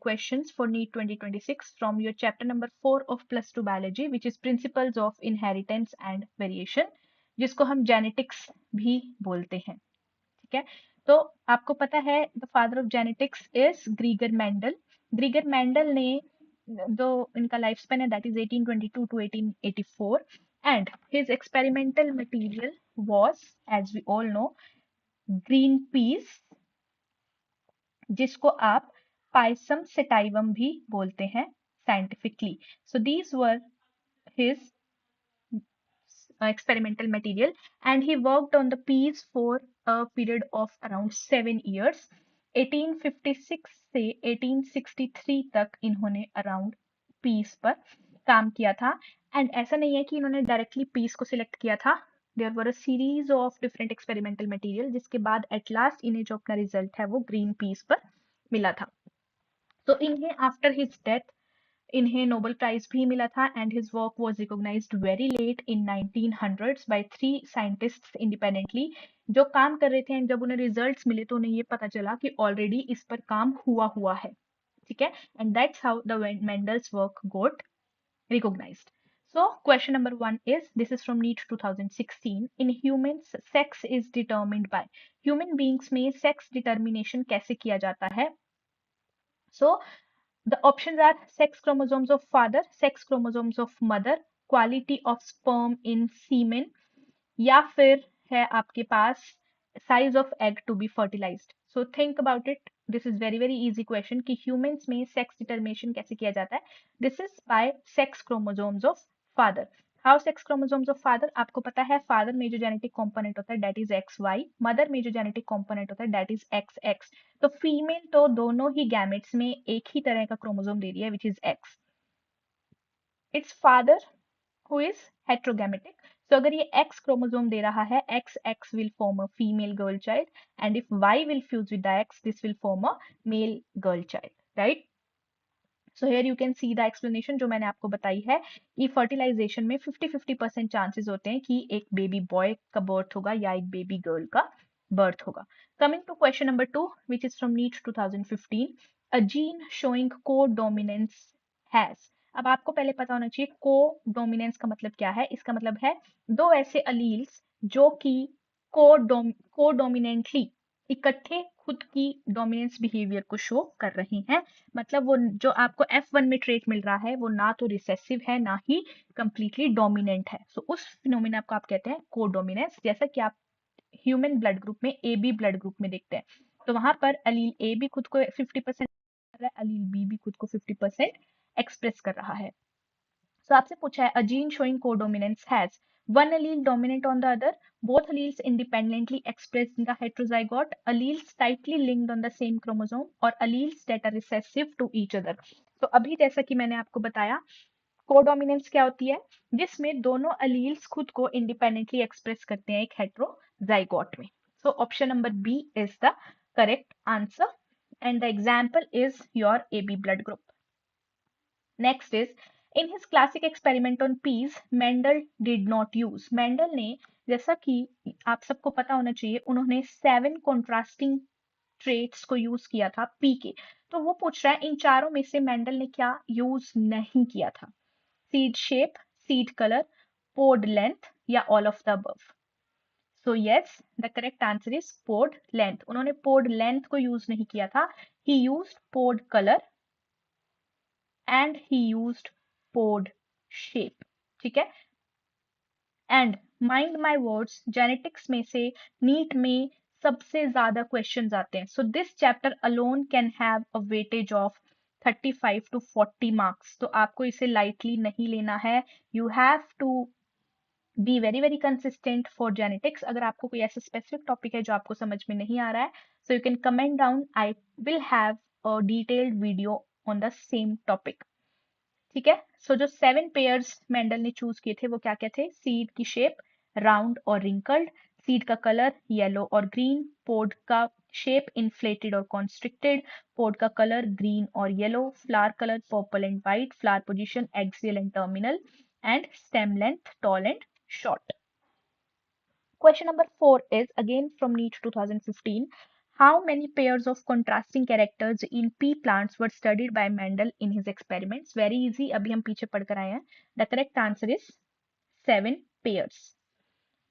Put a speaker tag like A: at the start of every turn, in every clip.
A: questions for NEET 2026 from your chapter number 4 of plus 2 biology, which is principles of inheritance and variation, जिसको हम genetics भी बोलते हैं. ठीक है, तो आपको पता है the father of genetics is ग्रीगर Mendel. ग्रीगर Mendel ने जो इनका लाइफ स्पेन है that is 1822 to 1884 and his experimental material was, as we all know, green peas, जिसको आप पाइसम सेटाइवम भी बोलते हैं scientifically. So these were his experimental material and he worked on the peas for a period of around 7 years. 1856 से 1863 तक इन्होंने around piece पर काम किया था. एंड ऐसा नहीं है कि इन्होंने डायरेक्टली पीस को सिलेक्ट किया था. There were a series of different experimental material, जिसके बाद एट लास्ट इन्हें जो अपना रिजल्ट है वो ग्रीन पीस पर मिला था. तो इन्हें आफ्टर हिज डेथ इन्हें नोबेल प्राइज भी मिला था and his work was recognised very late in 1900s by 3 scientists independently, जो काम कर रहे थे. एंड जब उन्हें रिजल्ट्स मिले तो उन्हें ये पता चला कि ऑलरेडी इस पर काम हुआ है. ठीक है, and that's how the Mendel's work got recognised. So question number 1 is, this is from NEET 2016. In humans, sex is determined by. Human beings में sex determination कैसे किया जाता है? So the options are sex chromosomes of father, sex chromosomes of mother, quality of sperm in semen, या फिर है आपके पास size of egg to be fertilized. So think about it. This is very easy question कि humans में sex determination कैसे किया जाता है. This is by sex chromosomes of father. How sex chromosomes of father? आपको पता है father में जो genetic component होता है that is XY, mother में जो genetic component होता है that is XX. तो फीमेल तो दोनों ही गैमेट्स में एक ही तरह का क्रोमोसोम दे रही है which is X. Its father who is heterogametic. So अगर ये X क्रोमोसोम दे रहा है, XX will form a female girl child, and if Y will fuse with the X, this will form a male girl child, right? So here you can see the explanation जो मैंने आपको बताई है कि fertilisation में 50-50% chances होते हैं कि एक बेबी बॉय का बर्थ होगा या एक बेबी गर्ल का birth होगा. Coming to question number 2, which is from NEET 2015, a gene showing co-dominance has. अब आपको पहले पता होना चाहिए co-dominance का मतलब क्या है. इसका मतलब है दो ऐसे अलील्स जो कि co-dominantly इकट्ठे खुद की डोमिनेंस बिहेवियर को शो कर रहे हैं. मतलब वो जो आपको F1 में ट्रेट मिल रहा है वो ना तो रिसेसिव है ना ही कंप्लीटली डोमिनेंट है. सो उस फिनोमिना को आप कहते हैं कोडोमिनेंस. जैसा कि आप ह्यूमन ब्लड ग्रुप में ए बी ब्लड ग्रुप में देखते हैं, तो वहां पर अलील ए भी खुद को 50% कर रहा है, अलील बी भी खुद को 50% एक्सप्रेस कर रहा है. So आपसे पूछा है, a gene showing codominance has one allele dominant on the other, both alleles independently expressed in the heterozygote, alleles tightly linked on the same chromosome, और alleles that are recessive to each other. तो अभी जैसा कि मैंने आपको बताया, codominance क्या होती है? जिसमें दोनों अलील्स खुद को इंडिपेंडेंटली एक्सप्रेस करते हैं एक हेटेरोजाइगोट में. So option number B is the correct answer and the example is your AB blood group. Next is, in his classic experiment on peas, Mendel did not use. Mendel ने, जैसा कि आप सबको पता होना चाहिए, उन्होंने 7 contrasting traits को यूज किया था पी के. तो वो पूछ रहा है इन चारों में से मेंडल ने क्या यूज नहीं किया था? Seed shape, seed colour, pod length या all of the above. So yes, the correct answer is pod length. उन्होंने पोड लेंथ को यूज नहीं किया था. He used pod colour and he used pod shape. ठीक है, and mind my words, genetics में से नीट में सबसे ज्यादा क्वेश्चंस आते हैं. So this chapter alone can have a weightage of 35 to 40 marks. तो आपको इसे lightly नहीं लेना है. You have to be very consistent for genetics. अगर आपको कोई ऐसा specific topic है जो आपको समझ में नहीं आ रहा है, so you can comment down. I will have a detailed video on the same topic. ठीक है, सो जो 7 पेयर्स मेंडल ने चूज किए थे वो क्या क्या थे? सीड की शेप राउंड और रिंकल्ड, सीड का कलर येलो और ग्रीन, पोड का शेप इन्फ्लेटेड और कॉन्स्ट्रिक्टेड, पोड का कलर ग्रीन और yellow, flower colour purple and white, flower position axial and terminal, and stem length tall and short. Question number 4 is again from NEET 2015. How many pairs of contrasting characters in pea plants were studied by Mendel in his experiments? Very easy, अभी हम पीछे पढ़कर आए हैं. The correct answer is 7 pairs.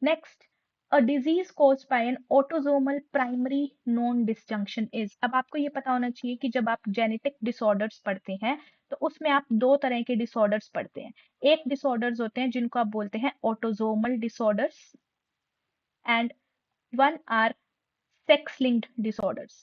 A: Next, a disease caused by an autosomal primary non-disjunction is. अब आपको ये पता होना चाहिए कि जब आप जेनेटिक डिसऑर्डर्स पढ़ते हैं तो उसमें आप दो तरह के डिसऑर्डर्स पढ़ते हैं. एक डिसऑर्डर्स होते हैं जिनको आप बोलते हैं autosomal disorders and one are sex linked disorders.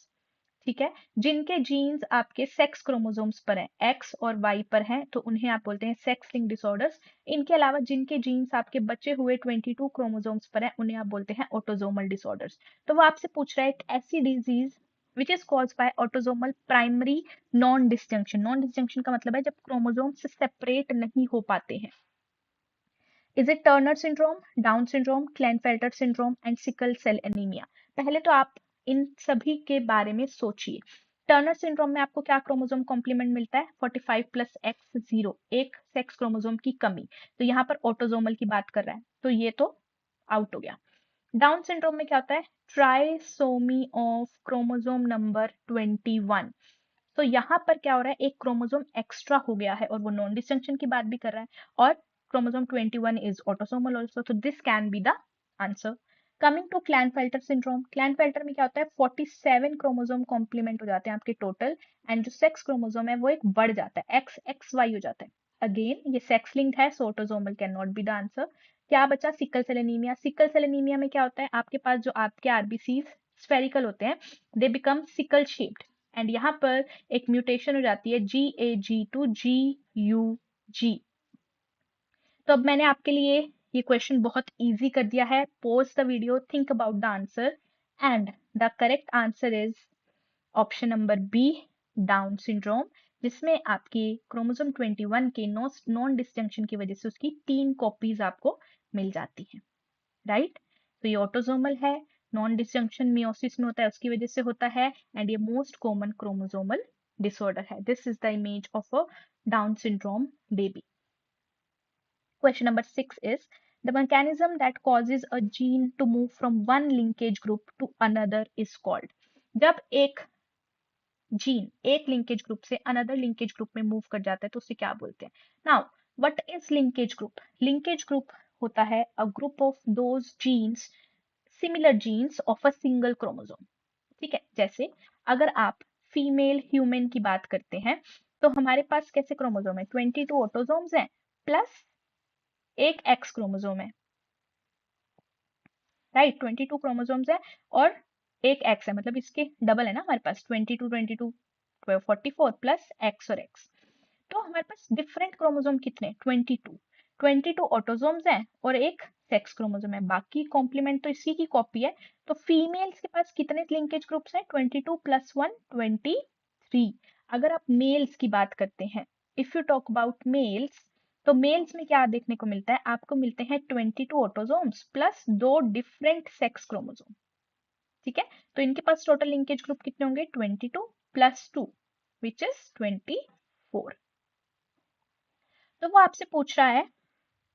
A: ठीक है, जिनके जीन्स आपके सेक्स क्रोमोसोम्स पर हैं, एक्स और वाई पर हैं, तो उन्हें आप बोलते हैं सेक्स लिंक्ड डिसऑर्डर्स. इनके अलावा जिनके जीन्स आपके बचे हुए 22 क्रोमोसोम्स पर हैं, उन्हें आप बोलते हैं ऑटोजोमल डिसऑर्डर्स. तो वो आपसे पूछ रहा है एक ऐसी disease which is caused by autosomal primary non disjunction. Non disjunction का मतलब है जब क्रोमोसोम से सेपरेट नहीं हो पाते हैं. Is it Turner syndrome, Down syndrome, Klinefelter syndrome and sickle cell anaemia? पहले तो आप इन सभी के बारे में सोचिए. टर्नर सिंड्रोम में आपको क्या क्रोमोसोम कॉम्प्लीमेंट मिलता है? 45 प्लस एक्स 0, एक सेक्स क्रोमोसोम की कमी. तो यहाँ पर ऑटोजोमल की बात कर रहा है, तो ये तो आउट हो गया. डाउन सिंड्रोम में क्या होता है? Trisomy of chromosome number 21. तो यहाँ पर क्या हो रहा है? एक क्रोमोसोम एक्स्ट्रा हो गया है और वो नॉन डिस्जंक्शन की बात भी कर रहा है. और chromosome 21 is autosomal also, so this can be the answer. Coming to Klinefelter syndrome, Klinefelter में क्या होता है? 47 क्रोमोसोम कॉम्प्लीमेंट हो जाते हैं आपके टोटल, एंड जो सेक्स क्रोमोसोम है वो एक बढ़ जाता है, एक्स एक्स वाई हो जाता है. अगेन ये सेक्स लिंक्ड है, so autosomal can not be the answer. क्या बचा? Sickle cell anaemia. Sickle cell anaemia में क्या होता है? आपके पास जो आपके आरबीसीज स्फेरिकल होते हैं, they become sickle shaped, and यहाँ पर एक म्यूटेशन हो जाती है GAG टू GUG. तो अब मैंने आपके लिए ये क्वेश्चन बहुत इजी कर दिया है. Pause the video, think about the answer, and the correct answer is option number B, down syndrome, जिसमें आपकी क्रोमोसोम 21 के नॉन डिस्टिंक्शन की वजह से उसकी 3 कॉपीज आपको मिल जाती हैं. राइट? तो ये ऑटोसोमल है, नॉन डिस्जंक्शन मियोसिस में होता है उसकी वजह से होता है, एंड ये मोस्ट कॉमन क्रोमोसोमल डिसऑर्डर है. This is the image of a down syndrome baby. Question number 6 is the mechanism that causes a gene to move from one linkage group to another is called. जब एक gene एक linkage group से another linkage group में move कर जाता है तो उसे क्या बोलते हैं? Now what is linkage group? Linkage group होता है a group of those genes, similar genes of a single chromosome. ठीक है, जैसे अगर आप फीमेल ह्यूमन की बात करते हैं तो हमारे पास कैसे क्रोमोसोम है? 22 ऑटोसोम्स हैं प्लस एक एक्स क्रोमोसोम है. राइट, 22 क्रोमोसोम्स है और एक एक्स है, मतलब इसके डबल है ना हमारे पास. 22 44 प्लस एक्स और एक्स. तो हमारे पास डिफरेंट क्रोमोसोम कितने? 22 ऑटोसोम्स हैं और एक सेक्स क्रोमोसोम है, बाकी कॉम्प्लीमेंट तो इसी की कॉपी है. तो फीमेल्स के पास कितने लिंकेज ग्रुप्स हैं? 22 प्लस 1 23. अगर आप मेल्स की बात करते हैं, if you talk about males, तो मेल्स में क्या देखने को मिलता है? आपको मिलते हैं 22 autosomes plus 2 different sex chromosome. ठीक है, तो इनके पास टोटल लिंकेज ग्रुप कितने होंगे? 22 प्लस 2 विच इज 24. तो वो आपसे पूछ रहा है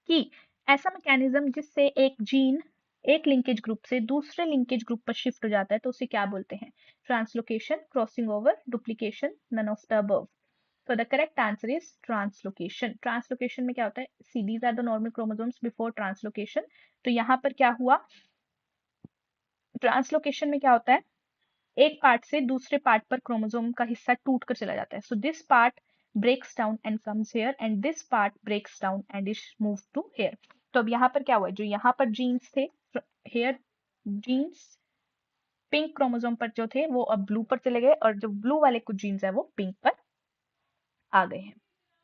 A: कि ऐसा मैकेनिज्म जिससे एक जीन एक लिंकेज ग्रुप से दूसरे लिंकेज ग्रुप पर शिफ्ट हो जाता है तो उसे क्या बोलते हैं? Translocation, crossing over, duplication, none of the above. So the correct answer is translocation. Translocation में क्या होता है? See, these are the normal chromosomes before translocation. तो यहाँ पर क्या हुआ? ट्रांसलोकेशन में क्या होता है? एक पार्ट से दूसरे पार्ट पर क्रोमोसोम का हिस्सा टूट कर चला जाता है. So this part breaks down and comes here, and this part breaks down and is move to here. तो अब यहाँ पर क्या हुआ? जो यहाँ पर जीन्स थे, हेयर जीन्स पिंक क्रोमोसोम पर जो थे वो अब ब्लू पर चले गए, और जो ब्लू वाले कुछ जीन्स है वो पिंक पर आ गए हैं.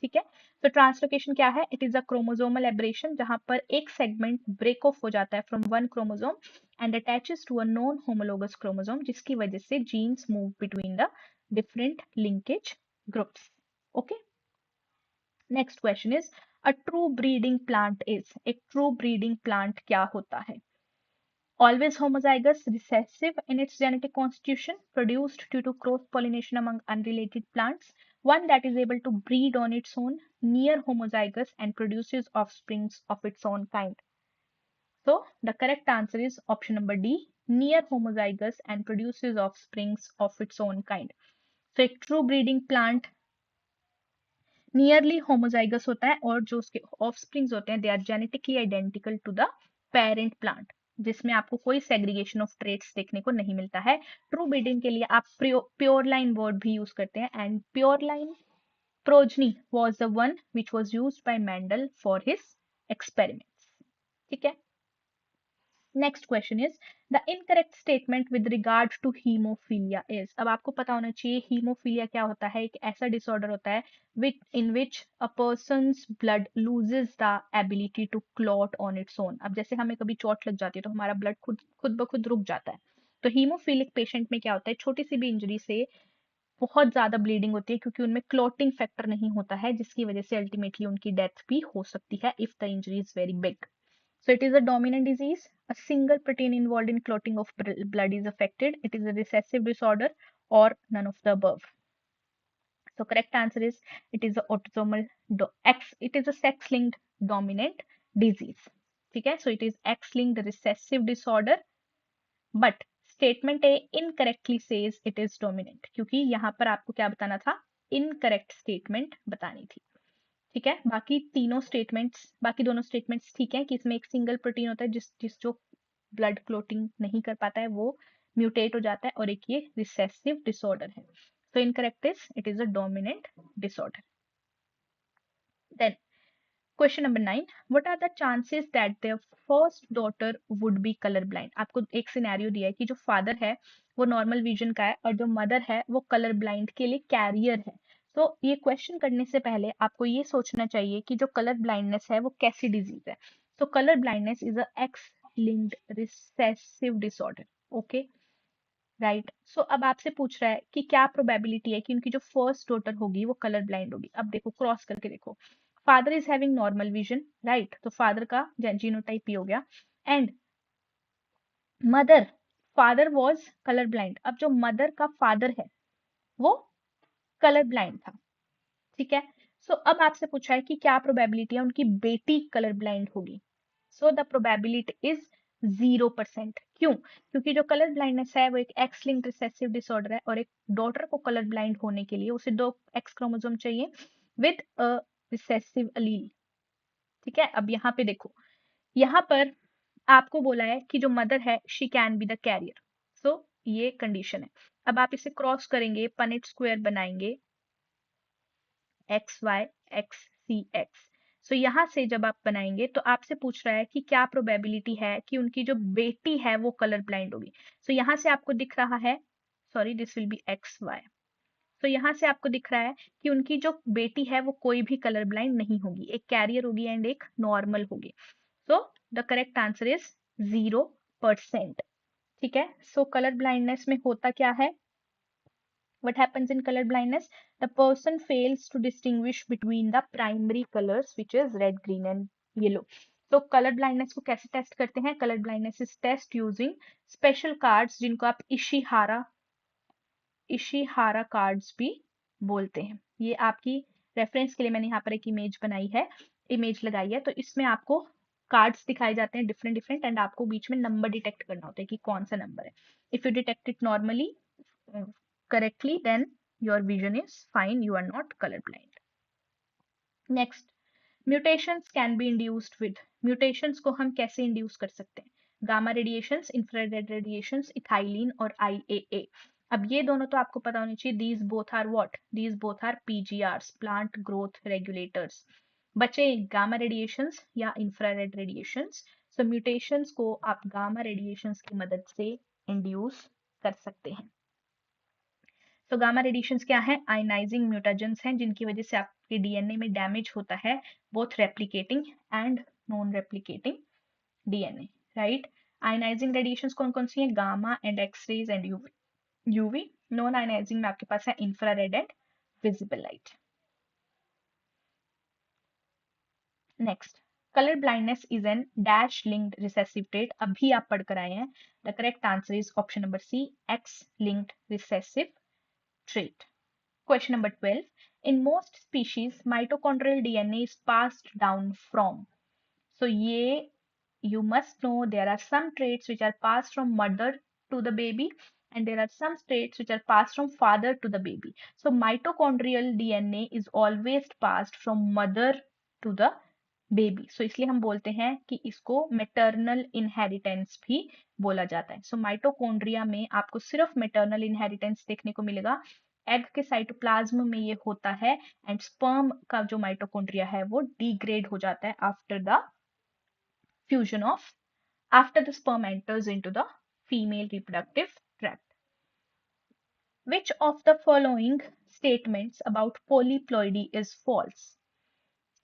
A: ठीक है, तो ट्रांसलोकेशन क्या है? It is a chromosomal aberration जहां पर एक सेगमेंट ब्रेक ऑफ हो जाता है from one chromosome and attaches to a non homologous chromosome, जिसकी वजह से genes move between the different linkage groups. Okay, next question is a true breeding plant is. एक ट्रू ब्रीडिंग प्लांट क्या होता है? Always homozygous, recessive in its genetic constitution, produced due to cross pollination among unrelated plants, one that is able to breed on its own, near homozygous, and produces offsprings of its own kind. So, the correct answer is option number D, near homozygous and produces offsprings of its own kind. So एक true breeding plant nearly homozygous होता है और जो उसके offsprings होते हैं they are genetically identical to the parent plant, जिसमें आपको कोई सेग्रीगेशन ऑफ ट्रेट्स देखने को नहीं मिलता है। ट्रू ब्रीडिंग के लिए आप प्योर लाइन वर्ड भी यूज करते हैं, and pure line progeny was the one which was used by Mendel for his experiments. ठीक है। Next question is the incorrect statement with regard to haemophilia is. अब आपको पता होना चाहिए हीमोफीलिया क्या होता है। एक ऐसा डिसऑर्डर होता है in which a person's blood loses the ability to clot on its own। अब जैसे हमें कभी चोट लग जाती है तो हमारा ब्लड खुद खुद ब खुद रुक जाता है। तो हीमोफीलिक पेशेंट में क्या होता है, छोटी सी भी इंजरी से बहुत ज्यादा ब्लीडिंग होती है क्योंकि उनमें क्लॉटिंग फैक्टर नहीं होता है, जिसकी वजह से अल्टीमेटली उनकी डेथ भी हो सकती है if the injury is very big. So it is a dominant disease. A single protein involved in clotting of blood is affected. It is a recessive disorder or none of the above. So correct answer is it is a autosomal it is a sex-linked dominant disease. ठीक है, so it is X-linked recessive disorder, but statement A incorrectly says it is dominant, क्योंकि यहाँ पर आपको क्या बताना था, incorrect statement बतानी थी। ठीक है, बाकी दोनों स्टेटमेंट्स ठीक है कि इसमें एक सिंगल प्रोटीन होता है जिस जो ब्लड क्लोटिंग नहीं कर पाता है वो म्यूटेट हो जाता है, और एक ये रिसेसिव डिसऑर्डर है। So incorrect is it is a dominant disorder. Then question number 9, what are the chances that their first daughter would be color blind? आपको एक सिनेरियो दिया है कि जो फादर है वो नॉर्मल विजन का है और जो मदर है वो कलर ब्लाइंड के लिए कैरियर है। तो ये क्वेश्चन करने से पहले आपको ये सोचना चाहिए कि जो कलर ब्लाइंडनेस है वो कैसी डिजीज है। तो colour blindness is a X linked recessive disorder. Okay, right. So अब आपसे पूछ रहा है कि क्या प्रोबेबिलिटी है कि उनकी जो फर्स्ट डॉटर होगी वो कलर ब्लाइंड होगी। अब देखो, क्रॉस करके देखो, father is having normal vision, right, तो फादर का जीनोटाइप ही हो गया, and mother, father was colour blind. अब जो मदर का फादर है वो कलर ब्लाइंड था। ठीक है, सो अब आपसे पूछा है कि क्या प्रोबेबिलिटी है उनकी बेटी कलर ब्लाइंड होगी। So the probability is 0%। क्यों? क्योंकि जो कलर ब्लाइंडनेस है वो एक एक्स लिंक्ड रिसेसिव डिसऑर्डर है, और एक डॉटर को कलर ब्लाइंड होने के लिए उसे 2 एक्स क्रोमोसोम चाहिए विद अ रिसेसिव अलील। ठीक है, अब यहाँ पे देखो, यहाँ पर आपको बोला है कि जो मदर है she can be the carrier. So ये कंडीशन है। अब आप इसे क्रॉस करेंगे, पनेट स्क्वायर बनाएंगे, X Y X C X. So यहाँ से जब आप बनाएंगे तो आपसे पूछ रहा है कि क्या प्रोबेबिलिटी है कि उनकी जो बेटी है वो कलर ब्लाइंड होगी। सो यहाँ से आपको दिख रहा है, sorry this will be X Y. तो यहाँ से आपको दिख रहा है कि उनकी जो बेटी है वो कोई भी कलर ब्लाइंड नहीं होगी, एक कैरियर होगी एंड एक नॉर्मल होगी। सो द करेक्ट आंसर इज 0%। ठीक है, सो कलर ब्लाइंडनेस में होता क्या है, what happens in color blindness, the person fails to distinguish between the primary colors which is red, green and yellow। तो कलर ब्लाइंडनेस को कैसे टेस्ट करते हैं, colour blindness is test using special cards जिनको आप इशिहारा कार्ड्स भी बोलते हैं। ये आपकी रेफरेंस के लिए मैंने यहाँ पर एक इमेज बनाई है, इमेज लगाई है, तो इसमें आपको कार्ड्स दिखाए जाते हैं डिफरेंट डिफरेंट, एंड आपको बीच में नंबर डिटेक्ट करना होता है कि कौन सा नंबर है। If you detect it normally correctly, then your vision is fine, you are not colorblind. Next, mutations can be induced with, mutations को हम कैसे induce कर सकते हैं, gamma radiations, infrared radiations, ethylene और IAA। अब ये दोनों तो आपको पता होनी चाहिए, these both are what, these both are PGRs, plant growth regulators। बचे गामा रेडिएशंस या इंफ्रारेड रेडिएशंस। सो म्यूटेशंस को आप गामा रेडिएशंस की मदद से इंड्यूस कर सकते हैं। तो गामा रेडिएशंस क्या है, आयनाइजिंग म्यूटाजेंस हैं जिनकी वजह से आपके डीएनए में डैमेज होता है, both replicating and non replicating DNA, right. Ionising radiations कौन कौन सी हैं, gamma and X-rays and UV. Non ionising में आपके पास है infrared and visible light. Next, colour blindness is an dash linked recessive trait. अभी आप पढ़कर आए हैं, the correct answer is option number C, X linked recessive trait. Question number 12. In most species, mitochondrial DNA is passed down from. So ये you must know there are some traits which are passed from mother to the baby, and there are some traits which are passed from father to the baby. So mitochondrial DNA is always passed from mother to the baby. So इसलिए हम बोलते हैं कि इसको maternal inheritance भी बोला जाता है. सो माइटोकॉन्ड्रिया में आपको सिर्फ मेटर्नल इनहेरिटेंस देखने को मिलेगा. एग के साइटोप्लाज्म में ये होता है, एंड स्पर्म का जो माइटोकॉन्ड्रिया है वो डिग्रेड हो जाता है after the fusion of after the sperm enters into the female reproductive tract. Which of the following statements about polyploidy is false?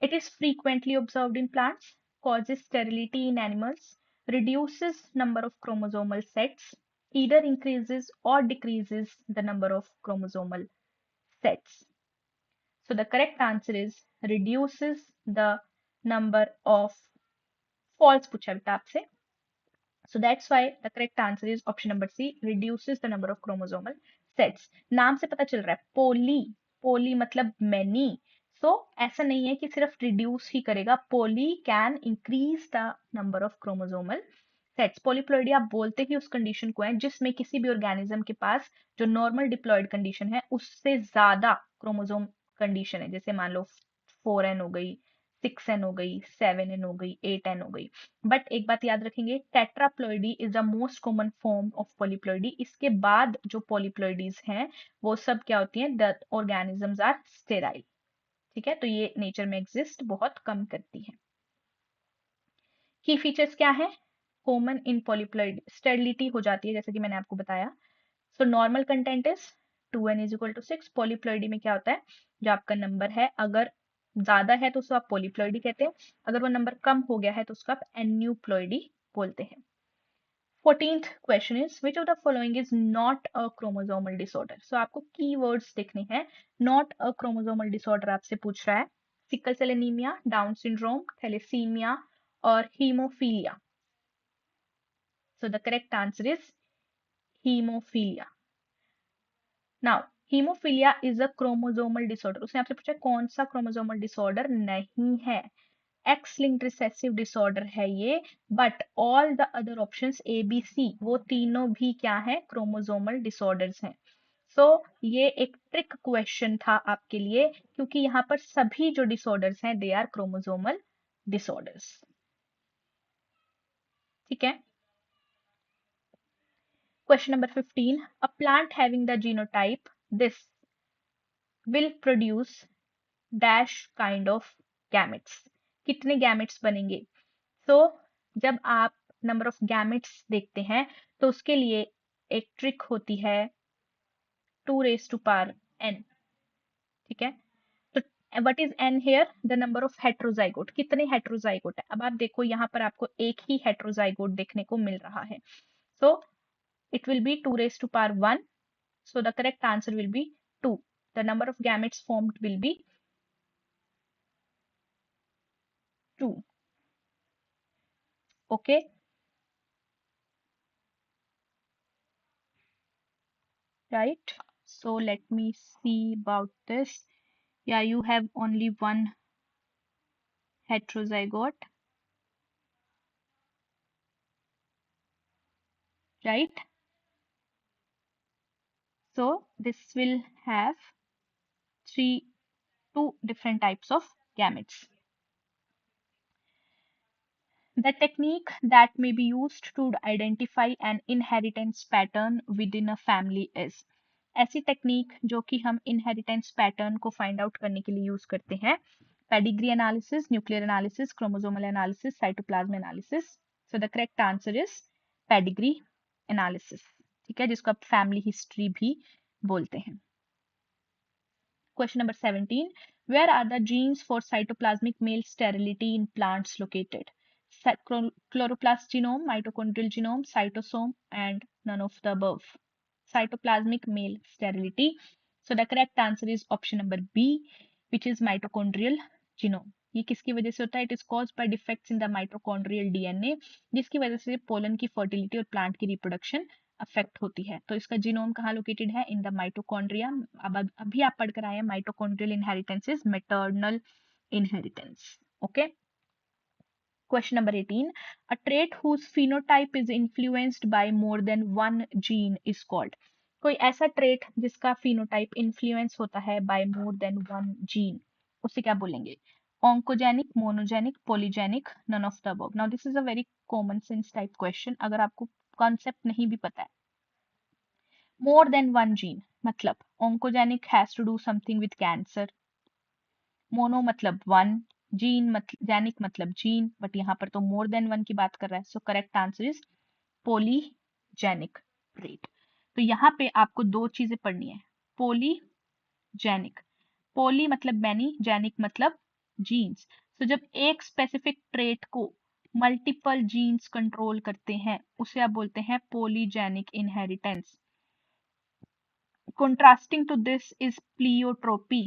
A: It is frequently observed in plants, causes sterility in animals, reduces number of chromosomal sets, either increases or decreases the number of chromosomal sets. So the correct answer is reduces the number of false पूछा बेटा आपसे. So that's why the correct answer is option number C, reduces the number of chromosomal sets. नाम से पता चल रहा है पोली, पोली मतलब many. So ऐसा नहीं है कि सिर्फ reduce ही करेगा, poly can increase the number of chromosomal sets. Polyploidy आप बोलते ही उस कंडीशन को है जिसमें किसी भी ऑर्गेनिज्म के पास जो नॉर्मल डिप्लॉयड कंडीशन है उससे ज्यादा क्रोमोसोम कंडीशन है. जैसे मान लो 4n हो गई, 6n हो गई, 7n हो गई, 8n हो गई. बट एक बात याद रखेंगे, tetraploidy is the most common form of polyploidy. इसके बाद जो पॉलीप्लॉइडीज हैं वो सब क्या होती हैं, द ऑर्गेनिजम्स आर स्टेराइल. ठीक है, तो ये नेचर में एग्जिस्ट बहुत कम करती है. की फीचर्स क्या है कॉमन इन पॉलीप्लॉइड? स्टेरिलिटी हो जाती है जैसे कि मैंने आपको बताया. So normal content is 2n is equal to 6. Polyploidy में क्या होता है, जो आपका नंबर है अगर ज्यादा है तो उसको आप पॉलीप्लॉइडी कहते हैं, अगर वो नंबर कम हो गया है तो उसको आप एन्यूप्लॉइडी बोलते हैं. 14th question is which of the following is not a chromosomal disorder. So आपको कीवर्ड्स देखने हैं. नॉट अ क्रोमोसोमल डिसऑर्डर आपसे पूछ रहा है. Sickle cell anaemia, Down syndrome, thalassaemia और haemophilia. So the correct answer is hemophilia. Now, hemophilia is a chromosomal disorder. उसने आपसे पूछा कौन सा chromosomal disorder? नहीं है, X-linked recessive disorder है ये. But all the other options A, B, C वो तीनों भी क्या है, chromosomal disorders हैं. So ये एक ट्रिक क्वेश्चन था आपके लिए, क्योंकि यहाँ पर सभी जो disorders हैं they are chromosomal disorders. ठीक है. Question number 15. A plant having the genotype this will produce dash kind of gametes. कितने gametes बनेंगे? So जब आप number of gametes देखते हैं तो उसके लिए एक ट्रिक होती है 2 raised to power n. ठीक है, तो what is n here? The number of heterozygote. कितने heterozygote है? अब आप देखो यहाँ पर आपको एक ही heterozygote देखने को मिल रहा है. So it will be 2 raised to power 1. So the correct answer will be 2. The number of gametes formed will be 2. Okay. Right. So let me see about this. Yeah, you have only one heterozygote. Right. So this will have two different types of gametes. The technique that may be used to identify an inheritance pattern within a family is. ऐसी technique जो कि हम inheritance pattern को find out करने के लिए use करते हैं. Pedigree analysis, nuclear analysis, chromosomal analysis, cytoplasm analysis. So the correct answer is pedigree analysis. ठीक है, जिसको आप फैमिली हिस्ट्री भी बोलते हैं. Question number 17. Where are the genes for cytoplasmic male sterility in plants located? Chloroplast genome, mitochondrial genome, cytosome, and none of the above. Cytoplasmic male sterility. So the correct answer is option number B, which is mitochondrial genome. ये किसकी वजह से होता है? It is caused by defects in the mitochondrial DNA, जिसकी वजह से pollen की फर्टिलिटी और प्लांट की रिप्रोडक्शन अफेक्ट होती है. तो इसका जीनोम कहाँ लोकेटेड है? In the mitochondria. अब अभी आप पढ़कर आए हैं mitochondrial inheritance is maternal inheritance. Okay. Question number 18. A trait whose phenotype is influenced by more than one gene is called. कोई ऐसा trait जिसका phenotype influence होता है by more than one gene, उसे क्या बोलेंगे? Oncogenic, monogenic, polygenic, none of the above. Now this is a very common sense type question. अगर आपको concept नहीं भी पता है, more than one gene मतलब oncogenic has to do something with cancer, mono मतलब वन, जीन मतलब genic मतलब जीन, बट यहाँ पर तो मोर देन वन की बात कर रहा है, so correct answer is polygenic trait. तो यहाँ पे आपको दो चीजें पढ़नी है, पोलीजेनिक, पोली मतलब मैनी, जेनिक मतलब जीन्स। तो जब एक स्पेसिफिक ट्रेट को मल्टीपल जीन्स कंट्रोल करते हैं उसे आप बोलते हैं polygenic inheritance. Contrasting to this is pleiotropy.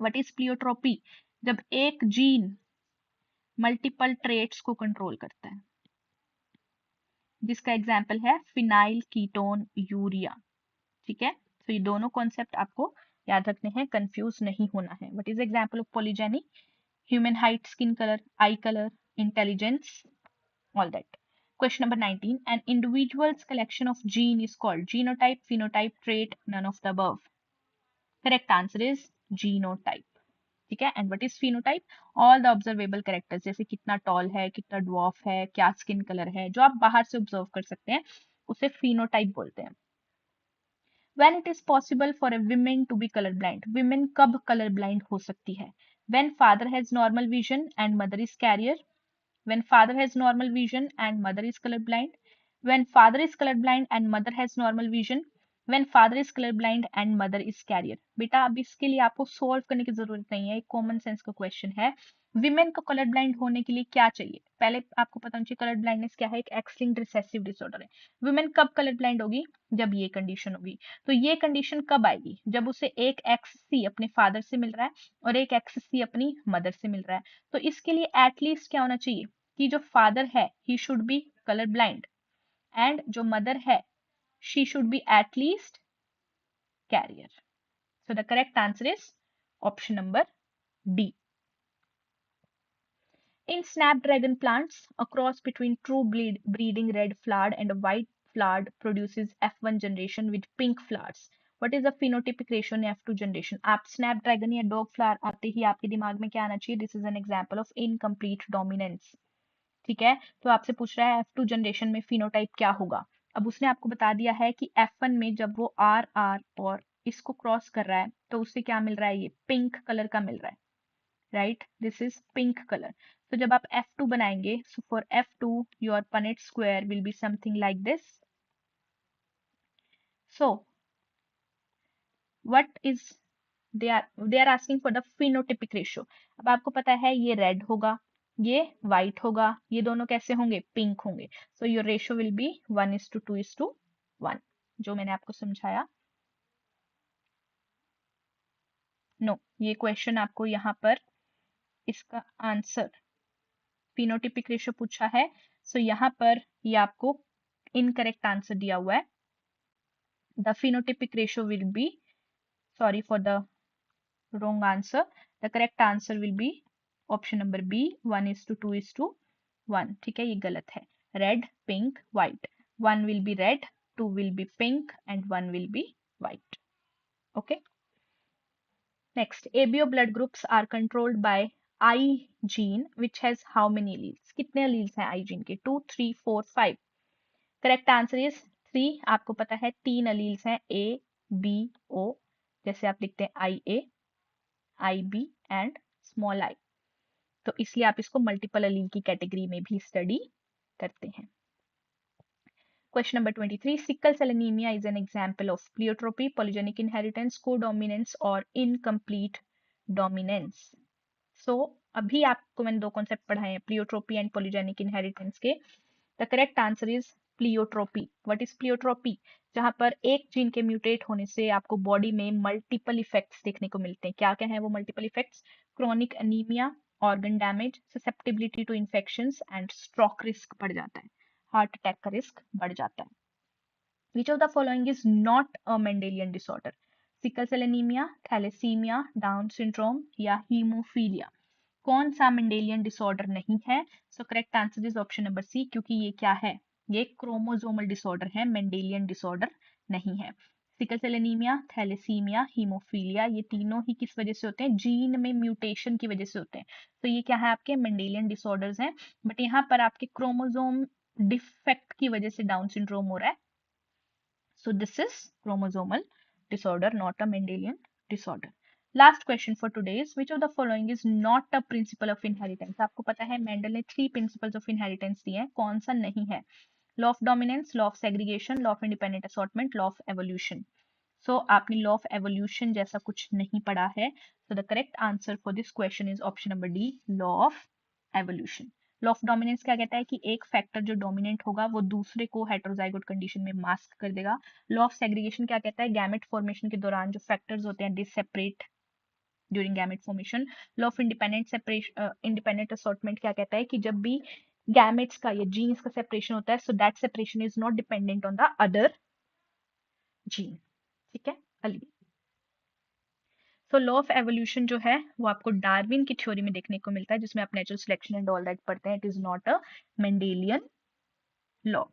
A: What is pleiotropy? जब एक जीन मल्टीपल ट्रेट्स को कंट्रोल करता है, जिसका एग्जाम्पल है फिनाइल कीटोन यूरिया। ठीक है, तो ये दोनों कॉन्सेप्ट आपको याद रखने हैं, कंफ्यूज नहीं होना है। What is example of polygeny? Human height, skin colour, eye colour, intelligence, all that. Question number 19. An individual's collection of gene is called genotype, phenotype, trait, none of the above. Correct answer is genotype. ठीक है, and what is phenotype? All the observable characters, जैसे कितना toll है, कितना dwarf है, क्या skin colour है, जो आप बाहर से ऑब्जर्व कर सकते हैं उसे फिनोटाइप बोलते हैं। When it is possible for a woman to be color blind, women कब color blind हो सकती है? When father has normal vision and mother is carrier, when father has normal vision and mother is color blind, when father is color blind and mother has normal vision, when father is color blind and mother is carrier। बेटा अब इसके लिए आपको solve करने की जरूरत नहीं है, एक कॉमन सेंस का क्वेश्चन है। विमेन को कलर ब्लाइंड होने के लिए क्या चाहिए? पहले आपको पता होना चाहिए कलर ब्लाइंडनेस क्या है, एक एक्स लिंक्ड रिसेसिव डिसऑर्डर है। विमेन कब कलर ब्लाइंड होगी? जब ये कंडीशन होगी। तो ये कंडीशन कब आएगी? जब उसे एक एक्स सी अपने फादर से मिल रहा है और एक एक्स सी अपनी मदर से मिल रहा है। तो इसके लिए एटलीस्ट क्या होना चाहिए कि जो फादर है he should be colour blind and जो मदर है she should be at least carrier. So the correct answer is option number D. In snapdragon plants, a cross between true breeding red flowered and a white flowered produces F1 generation with pink flowers. What is the phenotypic ratio in F2 generation? आप snapdragon या dog flower आते ही आपके दिमाग में क्या आना चाहिए? This is an example of incomplete dominance. ठीक है, तो आपसे पूछ रहा है F2 जनरेशन में फिनोटाइप क्या होगा। अब उसने आपको बता दिया है कि F1 में जब वो आर आर और इसको क्रॉस कर रहा है तो उससे क्या मिल रहा है? ये पिंक कलर का मिल रहा है, right, this is pink colour. तो जब आप F2 बनाएंगे, so for F2 your Punnett square will be something like this. So what is they are asking for the phenotypic ratio. अब आपको पता है ये रेड होगा, ये व्हाइट होगा, ये दोनों कैसे होंगे? पिंक होंगे। So your ratio will B 1:2:1, जो मैंने आपको समझाया। नो, ये क्वेश्चन आपको यहाँ पर इसका आंसर फिनोटिपिक रेशियो पूछा है, सो यहाँ पर ये आपको इनकरेक्ट आंसर दिया हुआ है। The phenotypic ratio will be, sorry for the wrong answer, the correct answer will be option number B 1:2:1। ठीक है, ये गलत है। Red, pink, white, 1 will be red, 2 will be pink and 1 will be white. Okay, next, ABO blood groups are controlled by I gene which has how many alleles? कितने alleles हैं I gene के? 2, 3, 4, 5। Correct answer is 3। आपको पता है 3 alleles हैं A, B, O, जैसे आप लिखते हैं IA, IB and small I, तो इसलिए आप इसको मल्टीपल अलील की कैटेगरी में भी स्टडी करते हैं। Question number 23, sickle cell anaemia is an example of pleiotropy, polygenic inheritance, codominance और इनकम्प्लीट डोमिनेंस। सो अभी आपको मैंने दो कॉन्सेप्ट पढ़ाए हैं, प्लियोट्रोपी एंड पॉलीजेनिक इनहेरिटेंस के। The correct answer is pleiotropy. What is pleiotropy? जहां पर एक जीन के म्यूटेट होने से आपको बॉडी में मल्टीपल इफेक्ट्स देखने को मिलते हैं। क्या क्या है वो multiple effects? Chronic anaemia, organ damage, susceptibility to infections and stroke risk बढ़ जाता है, हार्ट अटैक का रिस्क बढ़ जाता है। Which of the following is not a Mendelian disorder? Sickle cell anaemia, thalassaemia, Down syndrome या हीमोफीलिया। कौन सा मेंडेलियन डिसऑर्डर नहीं है? So correct answer is option number C, क्योंकि ये क्या है, ये क्रोमोसोमल डिसऑर्डर है, मेंडेलियन डिसऑर्डर नहीं है। Sickle cell anaemia, thalassaemia, haemophilia, ये तीनों ही किस वजह से होते हैं? जीन में म्यूटेशन की वजह से होते हैं। तो ये क्या है, आपके मेंडेलियन डिसऑर्डर्स हैं, बट यहाँ पर आपके क्रोमोसोम डिफेक्ट की वजह से डाउन सिंड्रोम हो रहा है। So this is chromosomal disorder, not a Mendelian disorder. Last question for today is, which of the following is not a principle of inheritance? आपको पता है मेंडल ने 3 principles of inheritance दिए हैं, कौन सा नहीं है? Law of dominance, law of segregation, law of independent assortment, law of evolution. So आपने law of evolution जैसा कुछ नहीं पढ़ा है. So the correct answer for this question is option number D, law of evolution. Law of dominance क्या कहता है कि एक फैक्टर जो डोमिनेंट होगा वो दूसरे को हेटेरोजाइगोट कंडीशन में मास्क कर देगा। लॉ ऑफ सेग्रीगेशन क्या कहता है, गैमेट फॉर्मेशन के दौरान जो फैक्टर्स होते हैं डिसेपरेट during gamete formation. Law of independent separation, independent assortment क्या कहता है कि जब भी गैमेट्स का या जीन्स का सेपरेशन होता है, so that separation is not dependent on the other gene. ठीक है, Ali. So law of evolution जो है वो आपको डार्विन की थ्योरी में देखने को मिलता है, जिसमें आप natural selection and all that पढ़ते हैं। It is not a Mendelian law.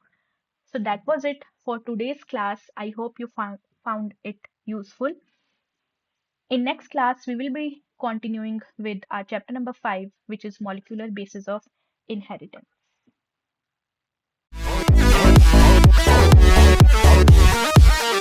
A: So that was it for today's class. I hope you found it useful. In next class, we will be continuing with our chapter number 5, which is molecular basis of inheritance.